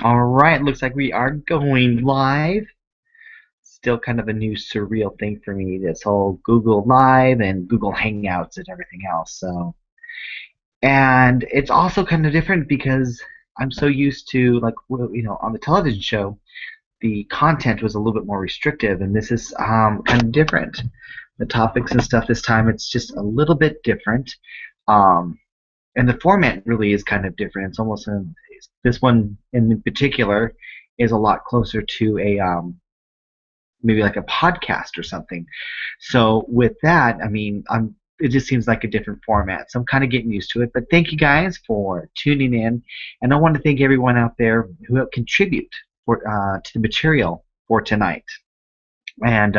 All right, looks like we are going live. Still kind of a new surreal thing for me, this whole Google Live and Google Hangouts and everything else. And it's also kind of different because I'm so used to, like, on the television show, the content was a little bit more restrictive, and this is kind of different. The topics and stuff this time, it's just a little bit different. Um, and the format really is kind of different. It's almost this one in particular is a lot closer to a maybe like a podcast or something. So with that, I mean, it just seems like a different format. So I'm kind of getting used to it. But thank you guys for tuning in, and I want to thank everyone out there who helped contribute to the material for tonight. And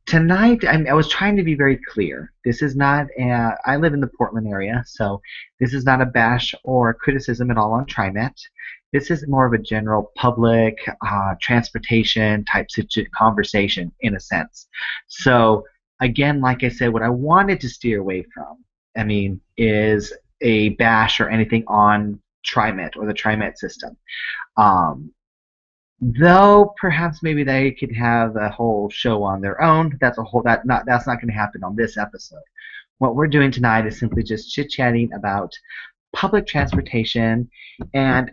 tonight, I was trying to be very clear. This is not. I live in the Portland area, so this is not a bash or criticism at all on TriMet. This is more of a general public transportation type conversation in a sense. So again, like I said, what I wanted to steer away from, I mean, is a bash or anything on TriMet or the TriMet system. Um, Though perhaps maybe they could have a whole show on their own. That's not going to happen on this episode. What we're doing tonight is simply just chit-chatting about public transportation and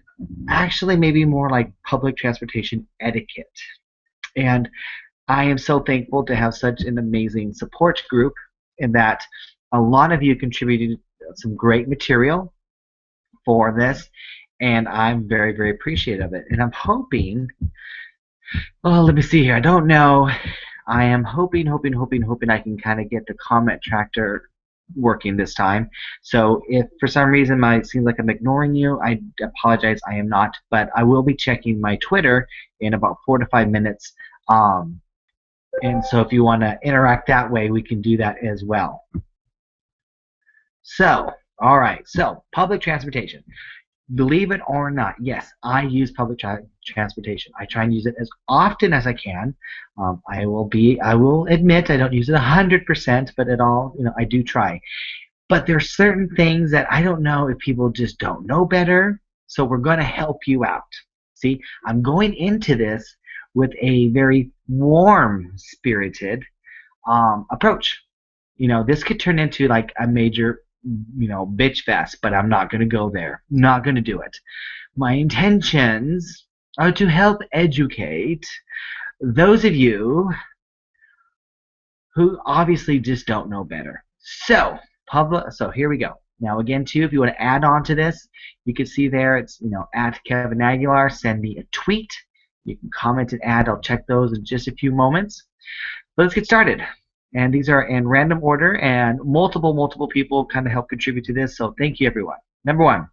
actually maybe more like public transportation etiquette. And I am so thankful to have such an amazing support group in that a lot of you contributed some great material for this, and I'm very, very appreciative of it. And I'm hoping, oh, let me see here. I don't know. I am hoping I can kind of get the comment tractor working this time. So if for some reason it seems like I'm ignoring you, I apologize. I am not, but I will be checking my Twitter in about 4 to 5 minutes. And so if you want to interact that way, we can do that as well. So, all right. So public transportation. Believe it or not, yes, I use public transportation. I try and use it as often as I can. I will admit I don't use it 100%, but at all, I do try. But there's certain things that I don't know if people just don't know better. So we're going to help you out. See, I'm going into this with a very warm spirited approach. This could turn into like a major bitch fest, but I'm not going to go there. Not going to do it. My intentions are to help educate those of you who obviously just don't know better. So here we go. Now again, too, if you want to add on to this, you can see there it's at Kevin Aguilar. Send me a tweet. You can comment and add. I'll check those in just a few moments. But let's get started. And these are in random order, and multiple people kind of help contribute to this. So thank you, everyone. Number one,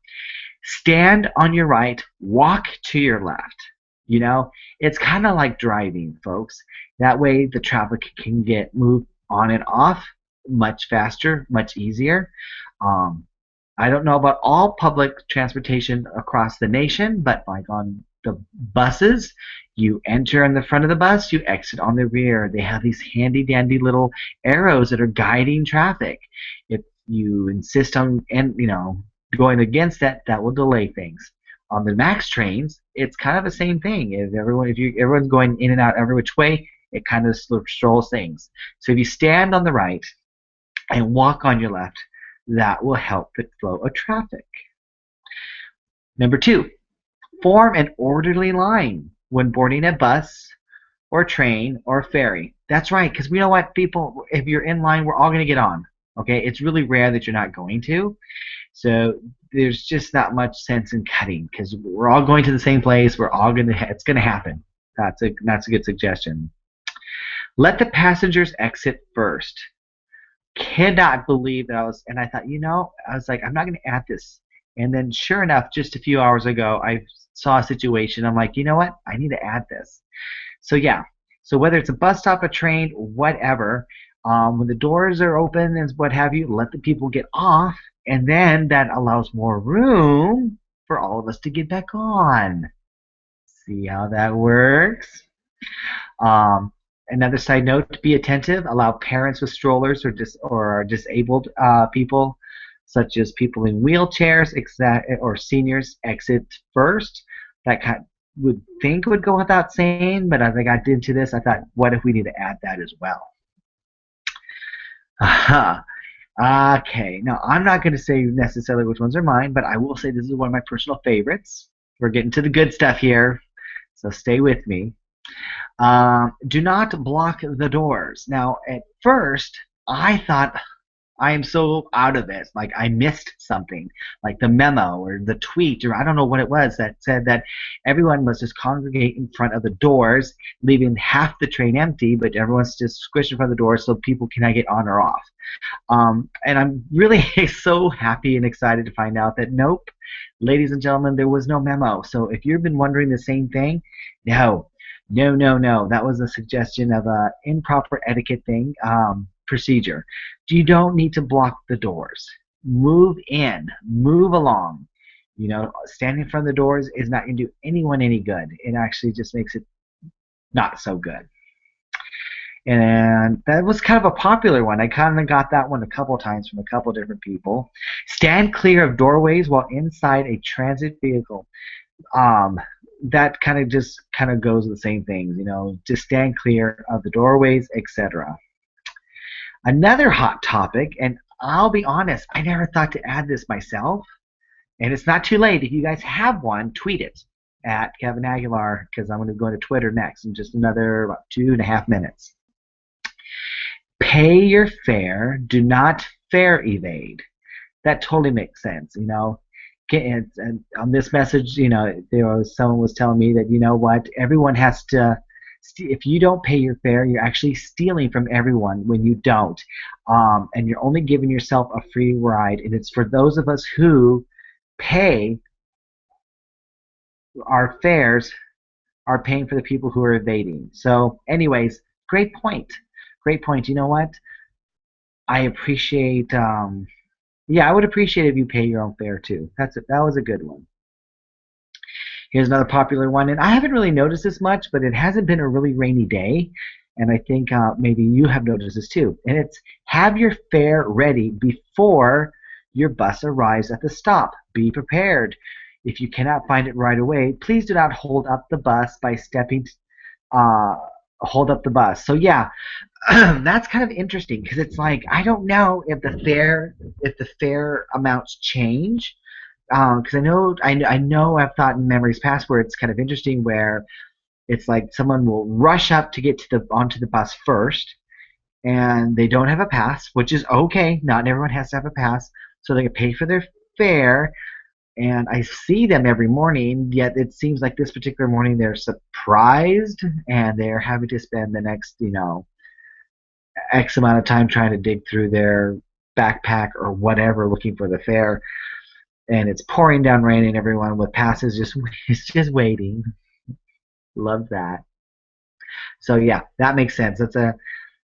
stand on your right, walk to your left. It's kind of like driving, folks. That way the traffic can get moved on and off much faster, much easier. I don't know about all public transportation across the nation, but like on the buses, you enter in the front of the bus, you exit on the rear. They have these handy dandy little arrows that are guiding traffic. If you insist on going against that, that will delay things. On the MAX trains, it's kind of the same thing. If everyone's going in and out every which way, it kind of strolls things. So if you stand on the right and walk on your left, that will help the flow of traffic. Number two, form an orderly line when boarding a bus or train or ferry. That's right, because we know what, people, if you're in line, we're all going to get on. Okay, it's really rare that you're not going to. So there's just not much sense in cutting because we're all going to the same place. It's going to happen. That's a good suggestion. Let the passengers exit first. Cannot believe that I thought, I was like, I'm not going to add this. And then sure enough, just a few hours ago, I saw a situation. I'm like, you know what? I need to add this. So yeah. So whether it's a bus stop, a train, whatever, when the doors are open and what have you, let the people get off, and then that allows more room for all of us to get back on. See how that works? Another side note, be attentive. Allow parents with strollers or disabled people, such as people in wheelchairs or seniors, exit first. that kind would think would go without saying, but as I got into this, I thought, what if we need to add that as well? Aha. Okay, now I'm not going to say necessarily which ones are mine, but I will say this is one of my personal favorites. We're getting to the good stuff here, so stay with me. Do not block the doors. Now, at first, I thought I am so out of this. Like I missed something, like the memo or the tweet, or I don't know what it was that said that everyone must just congregate in front of the doors, leaving half the train empty, but everyone's just squished in front of the doors so people cannot get on or off. And I'm really so happy and excited to find out that nope, ladies and gentlemen, there was no memo. So if you've been wondering the same thing, no, no, no, no. That was a suggestion of a improper etiquette thing procedure. You don't need to block the doors. Move in, move along. You know, standing in front of the doors is not going to do anyone any good. It actually just makes it not so good. And that was kind of a popular one. I kind of got that one a couple times from a couple different people. Stand clear of doorways while inside a transit vehicle. Um, that kind of just kind of goes with the same things, you know, just stand clear of the doorways, etc. Another hot topic, and I'll be honest, I never thought to add this myself, and it's not too late. If you guys have one, tweet it at Kevin Aguilar, because I'm going to go to Twitter next in just another about 2.5 minutes. Pay your fare. Do not fare evade. That totally makes sense. You know, and on this message, you know, someone was telling me that you know what, everyone has to. If you don't pay your fare, you're actually stealing from everyone when you don't, and you're only giving yourself a free ride. And it's for those of us who pay our fares are paying for the people who are evading. So, anyways, great point. Great point. You know what? I appreciate. Yeah, I would appreciate if you pay your own fare too. That was a good one. Here's another popular one, and I haven't really noticed this much, but it hasn't been a really rainy day, and I think maybe you have noticed this too. And it's have your fare ready before your bus arrives at the stop. Be prepared. If you cannot find it right away, please do not hold up the bus by stepping. Uh, hold up the bus. So yeah, that's kind of interesting because it's like I don't know if the fare amounts change because I know I've thought in memories past where it's kind of interesting where it's like someone will rush up to get to the onto the bus first and they don't have a pass, which is okay. Not everyone has to have a pass, so they can pay for their fare. And I see them every morning, yet it seems like this particular morning they're surprised and they're having to spend the next, you know, X amount of time trying to dig through their backpack or whatever looking for the fare. And it's pouring down rain and everyone with passes just is just waiting. Love that. So yeah, that makes sense. That's a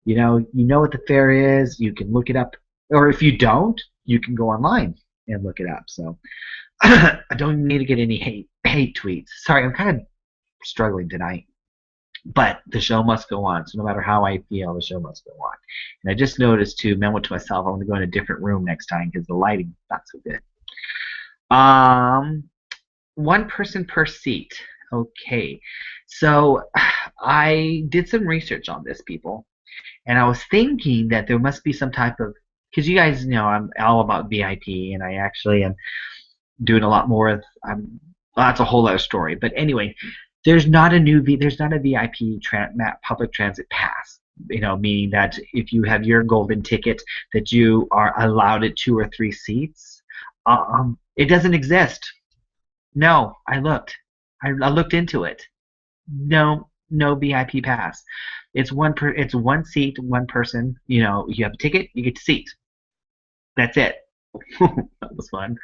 you know what the fare is, you can look it up. Or if you don't, you can go online and look it up. So I don't need to get any hate tweets. Sorry, I'm kind of struggling tonight. But the show must go on. So no matter how I feel, the show must go on. And I just noticed to memo to myself, I want to go in a different room next time because the lighting's not so good. Um, one person per seat. Okay. So I did some research on this, people, and I was thinking that there must be some type of because you guys know I'm all about VIP, and I actually am doing a lot more. Well, that's a whole other story. But anyway, there's not a VIP public transit pass. You know, meaning that if you have your golden ticket, that you are allowed at 2 or 3 seats. It doesn't exist. No, I looked. I looked into it. No, no VIP pass. It's one seat, one person. You know, you have a ticket, you get a seat. That's it. That was fun.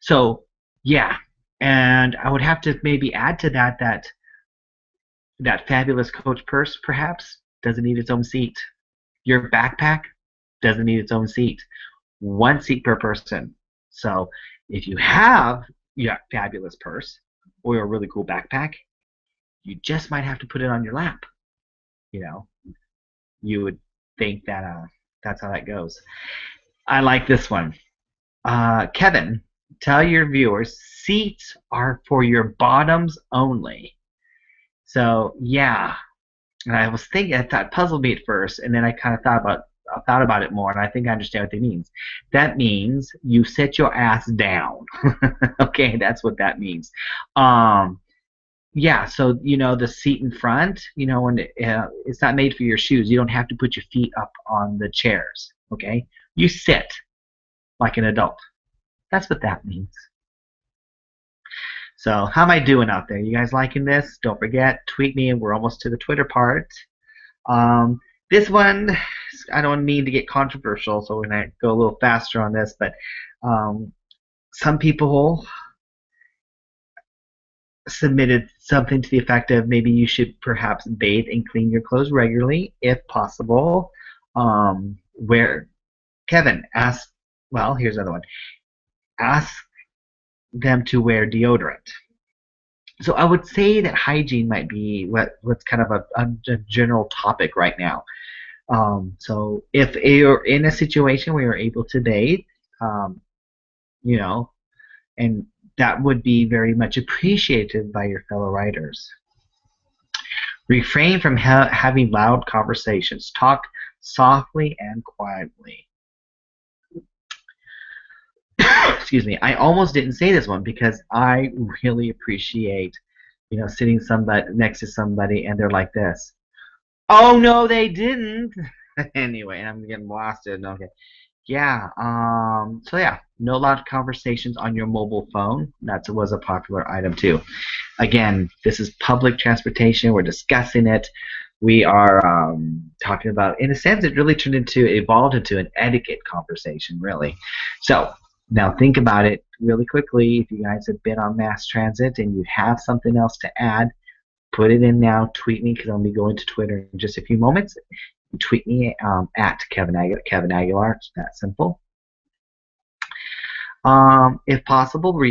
So yeah, and I would have to maybe add to that fabulous coach purse perhaps doesn't need its own seat. Your backpack doesn't need its own seat. One seat per person. So if you have your fabulous purse or a really cool backpack, you just might have to put it on your lap. You know, you would think that that's how that goes. I like this one. Kevin, Tell your viewers seats are for your bottoms only. So yeah, and I was thinking, I thought it puzzled me at first, and then I kind of thought about it more, and I think I understand what that means. That means you sit your ass down. Okay, that's what that means. Um, yeah, so the seat in front, when it's not made for your shoes, you don't have to put your feet up on the chairs. Okay, you sit like an adult. That's what that means. So, how am I doing out there? You guys liking this? Don't forget, tweet me. We're almost to the Twitter part. Um, this one, I don't mean to get controversial, so we're going to go a little faster on this, but um, some people submitted something to the effect of maybe you should perhaps bathe and clean your clothes regularly, if possible. Where Kevin asked, well, here's another one. Ask them to wear deodorant. So I would say that hygiene might be what's kind of a general topic right now. So if you're in a situation where you're able to bathe, um, you know, and that would be very much appreciated by your fellow writers. Refrain from having loud conversations. Talk softly and quietly. Excuse me. I almost didn't say this one because I really appreciate, sitting somebody next to somebody and they're like this. Oh no, they didn't. Anyway, I'm getting blasted. Okay. Yeah. So yeah, no loud conversations on your mobile phone. That was a popular item too. Again, this is public transportation. We're discussing it. We are talking about, in a sense, it really evolved into an etiquette conversation, really. So now think about it really quickly. If you guys have been on mass transit and you have something else to add, put it in now. Tweet me because I'll be going to Twitter in just a few moments. Tweet me at Kevin Aguilar. It's that simple. If possible,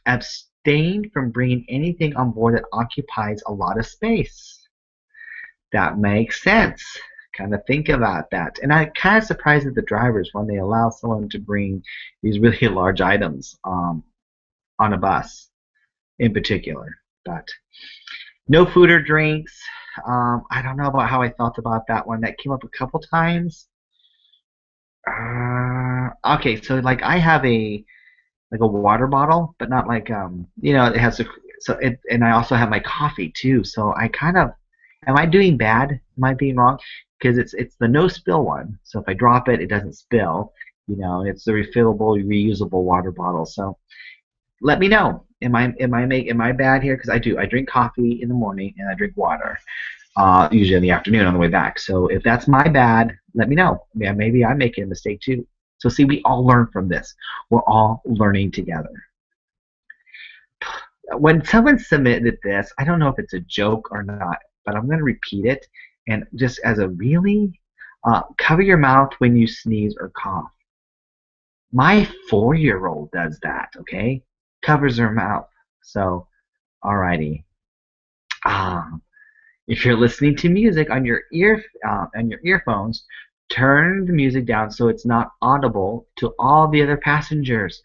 abstain from bringing anything on board that occupies a lot of space. That makes sense. Kind of think about that. And I'm kind of surprised at the drivers when they allow someone to bring these really large items on a bus in particular. But no food or drinks. I don't know about how I felt about that one. That came up a couple times. Okay, so like I have a water bottle, but not like it has a and I also have my coffee too. So I kind of am I doing bad? Am I being wrong? Because it's the no spill one. So if I drop it, it doesn't spill. It's the refillable, reusable water bottle. So let me know. Am I bad here? Because I do. I drink coffee in the morning and I drink water. Usually in the afternoon on the way back. So if that's my bad, let me know. Yeah, maybe I'm making a mistake too. So see, we all learn from this. We're all learning together. When someone submitted this, I don't know if it's a joke or not, but I'm going to repeat it. And just as a really, cover your mouth when you sneeze or cough. My 4-year-old does that, okay? Covers her mouth. So, alrighty. If you're listening to music on your earphones, turn the music down so it's not audible to all the other passengers.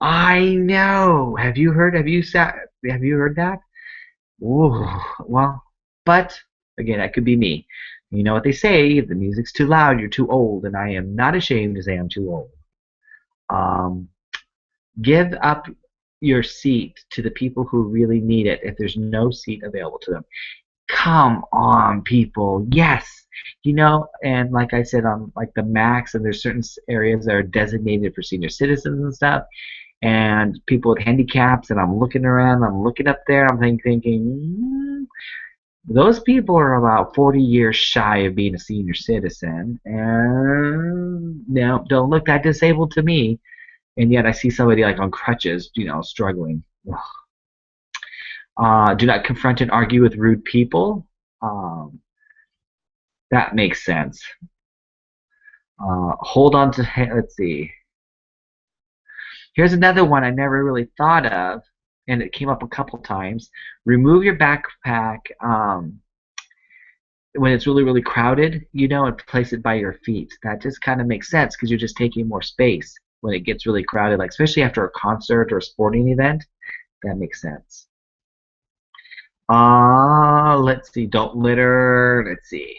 I know. Have you heard? Have you heard that? Ooh, well, but again, that could be me. You know what they say: if the music's too loud, you're too old, and I am not ashamed to say I'm too old. Um, give up your seat to the people who really need it if there's no seat available to them. Come on, people. Yes. And like I said, on like the max, and there's certain areas that are designated for senior citizens and stuff, and people with handicaps, and I'm looking around, I'm looking up there, I'm thinking, those people are about 40 years shy of being a senior citizen, and no, don't look that disabled to me, and yet I see somebody like on crutches, struggling. Do not confront and argue with rude people. That makes sense. Hold on to, let's see. Here's another one I never really thought of, and it came up a couple times. Remove your backpack when it's really, really crowded, and place it by your feet. That just kind of makes sense because you're just taking more space. when it gets really crowded, like especially after a concert or a sporting event. That makes sense. Let's see. Don't litter. Let's see.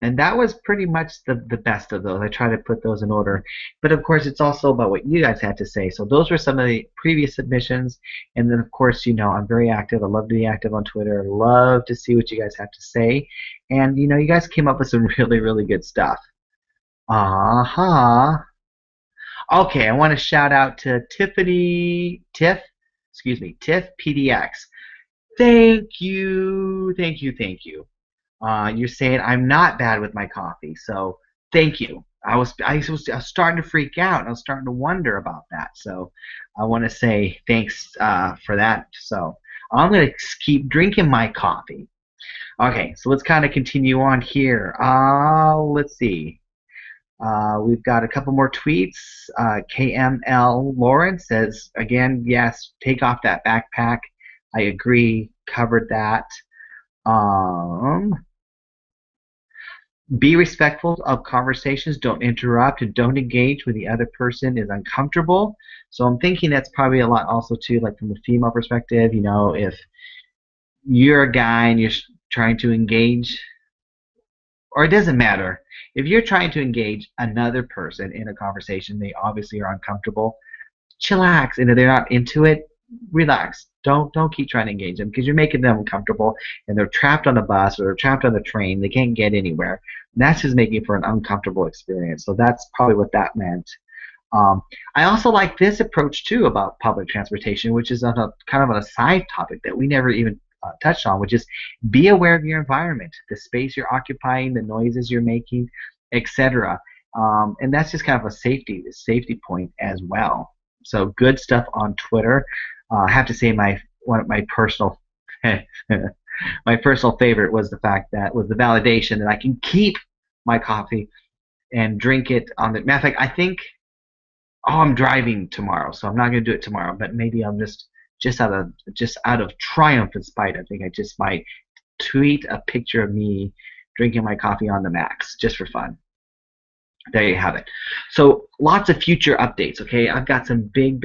And that was pretty much the best of those. I try to put those in order. But of course, it's also about what you guys had to say. So those were some of the previous submissions. And then, of course, I'm very active. I love to be active on Twitter. I love to see what you guys have to say. And, you guys came up with some really, really good stuff. Uh-huh. Okay, I want to shout out to Tiff PDX. Thank you, thank you, thank you. You're saying I'm not bad with my coffee, so thank you. I was starting to freak out. I was starting to wonder about that. So I want to say thanks for that. So I'm gonna keep drinking my coffee. Okay, so let's kind of continue on here. Let's see. We've got a couple more tweets. KML Lauren says again, yes, take off that backpack. I agree. Covered that. Um, Be respectful of conversations. Don't interrupt and don't engage when the other person is uncomfortable. So I'm thinking that's probably a lot also too, like from the female perspective. If you're a guy and you're trying to engage, or it doesn't matter. If you're trying to engage another person in a conversation, they obviously are uncomfortable. Chillax, and if they're not into it, relax. Don't keep trying to engage them because you're making them uncomfortable, and they're trapped on a bus or they're trapped on a train. They can't get anywhere. And that's just making for an uncomfortable experience. So that's probably what that meant. I also like this approach too about public transportation, which is on a kind of on a side topic that we never even touched on, which is be aware of your environment, the space you're occupying, the noises you're making, etc. And that's just kind of a safety point as well. So good stuff on Twitter. I have to say one of my personal my personal favorite was the fact that was the validation that I can keep my coffee and drink it on the matter of fact. I think I'm driving tomorrow, so I'm not going to do it tomorrow. But maybe I'm just out of triumph and spite. I think I just might tweet a picture of me drinking my coffee on the max just for fun. There you have it. So lots of future updates. Okay, I've got some big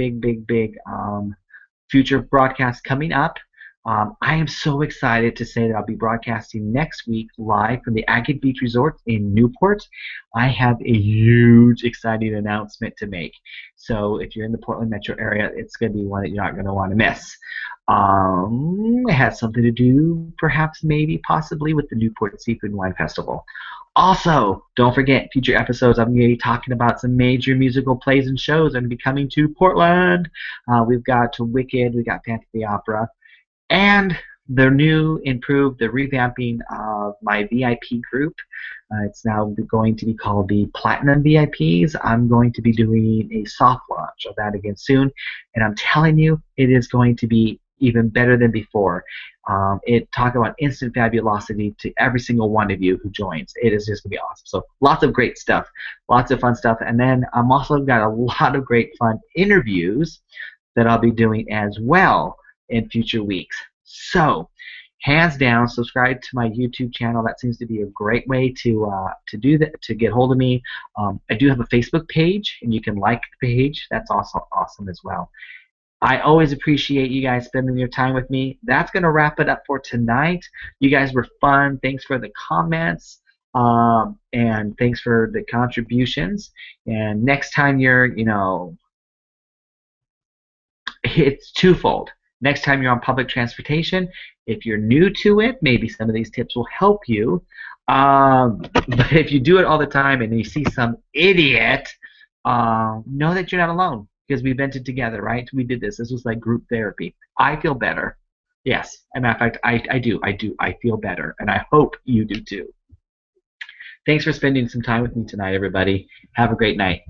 future broadcasts coming up. I am so excited to say that I'll be broadcasting next week live from the Agate Beach Resort in Newport. I have a huge, exciting announcement to make. So if you're in the Portland metro area, it's going to be one that you're not going to want to miss. It has something to do, perhaps, maybe, possibly, with the Newport Seafood and Wine Festival. Also, don't forget, future episodes, I'm going to be talking about some major musical plays and shows that are going to be coming to Portland. We've got Wicked, we've got Phantom of the Opera, and the new, improved, the revamping of my VIP group. It's now going to be called the Platinum VIPs. I'm going to be doing a soft launch of that again soon, and I'm telling you, it is going to be even better than before. Talk about instant fabulosity to every single one of you who joins. It is just going to be awesome. So lots of great stuff, lots of fun stuff, and then I'm also got a lot of great fun interviews that I'll be doing as well in future weeks. So, hands down, subscribe to my YouTube channel. That seems to be a great way to do that, to get hold of me. I do have a Facebook page, and you can like the page. That's also awesome as well. I always appreciate you guys spending your time with me. That's going to wrap it up for tonight. You guys were fun. Thanks for the comments. And thanks for the contributions. And next time it's twofold. Next time you're on public transportation, if you're new to it, maybe some of these tips will help you. But if you do it all the time and you see some idiot, know that you're not alone. Because we vented together, right? We did this. This was like group therapy. I feel better. Yes. As a matter of fact, I do. I feel better. And I hope you do too. Thanks for spending some time with me tonight, everybody. Have a great night.